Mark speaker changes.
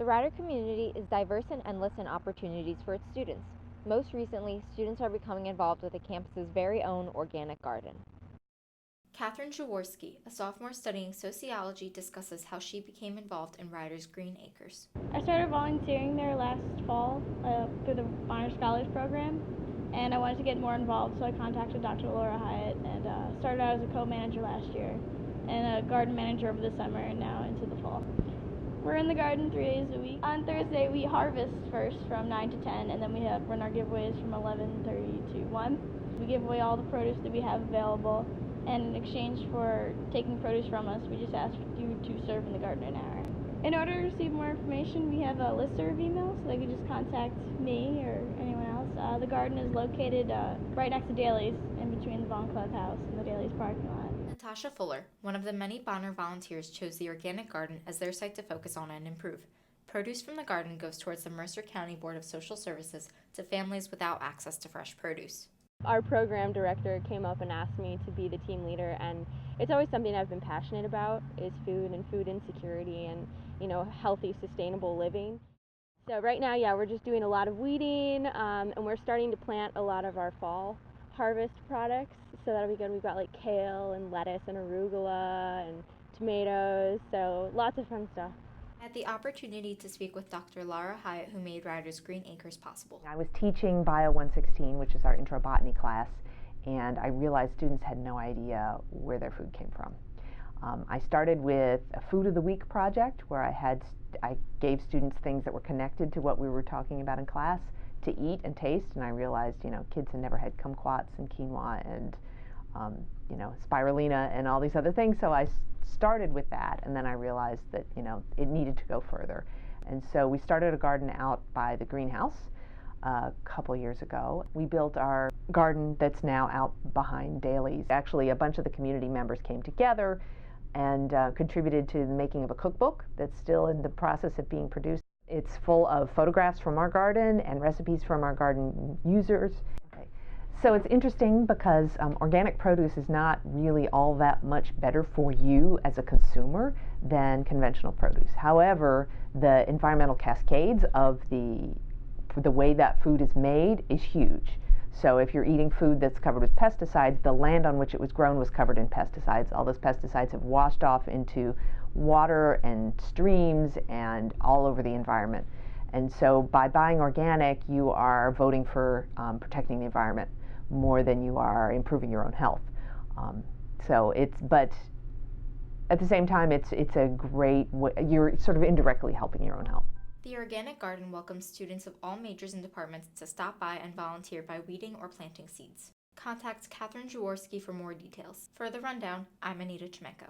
Speaker 1: The Rider community is diverse and endless in opportunities for its students. Most recently, students are becoming involved with the campus's very own organic garden.
Speaker 2: Catherine Jaworski, a sophomore studying sociology, discusses how she became involved in Rider's Green Acres.
Speaker 3: I started volunteering there last fall through the Honor Scholars Program, and I wanted to get more involved, so I contacted Dr. Laura Hyatt and started out as a co-manager last year and a garden manager over the summer and now into the fall. We're in the garden 3 days a week. On Thursday, we harvest first from 9 to 10, and then we run our giveaways from 11:30 to 1. We give away all the produce that we have available, and in exchange for taking produce from us, we just ask you to serve in the garden an hour. In order to receive more information, we have a listserv email, so they can just contact me or anyone else. The garden is located right next to Daly's, in between the Vaughn Clubhouse and the Daly's parking lot.
Speaker 2: Natasha Fuller, one of the many Bonner volunteers, chose the organic garden as their site to focus on and improve. Produce from the garden goes towards the Mercer County Board of Social Services to families without access to fresh produce.
Speaker 1: Our program director came up and asked me to be the team leader, and it's always something I've been passionate about, is food and food insecurity and, healthy, sustainable living. So right now, we're just doing a lot of weeding, and we're starting to plant a lot of our fall harvest products, so that'll be good. We've got like kale and lettuce and arugula and tomatoes, so lots of fun stuff.
Speaker 2: I had the opportunity to speak with Dr. Laura Hyatt, who made Rider's Green Acres possible.
Speaker 4: I was teaching Bio 116, which is our intro botany class, and I realized students had no idea where their food came from. I started with a Food of the Week project where I gave students things that were connected to what we were talking about in class to eat and taste, and I realized, kids had never had kumquats and quinoa and, spirulina and all these other things, so I started with that, and then I realized that, it needed to go further. And so we started a garden out by the greenhouse a couple years ago. We built our garden that's now out behind Daly's. Actually, a bunch of the community members came together and contributed to the making of a cookbook that's still in the process of being produced. It's full of photographs from our garden and recipes from our garden users. Okay. So it's interesting because organic produce is not really all that much better for you as a consumer than conventional produce. However, the environmental cascades of the way that food is made is huge. So if you're eating food that's covered with pesticides, the land on which it was grown was covered in pesticides. All those pesticides have washed off into water and streams and all over the environment. And so by buying organic, you are voting for protecting the environment more than you are improving your own health. But at the same time, it's a great, you're sort of indirectly helping your own health.
Speaker 2: The Organic Garden welcomes students of all majors and departments to stop by and volunteer by weeding or planting seeds. Contact Catherine Jaworski for more details. For the Rundown, I'm Anita Chimenko.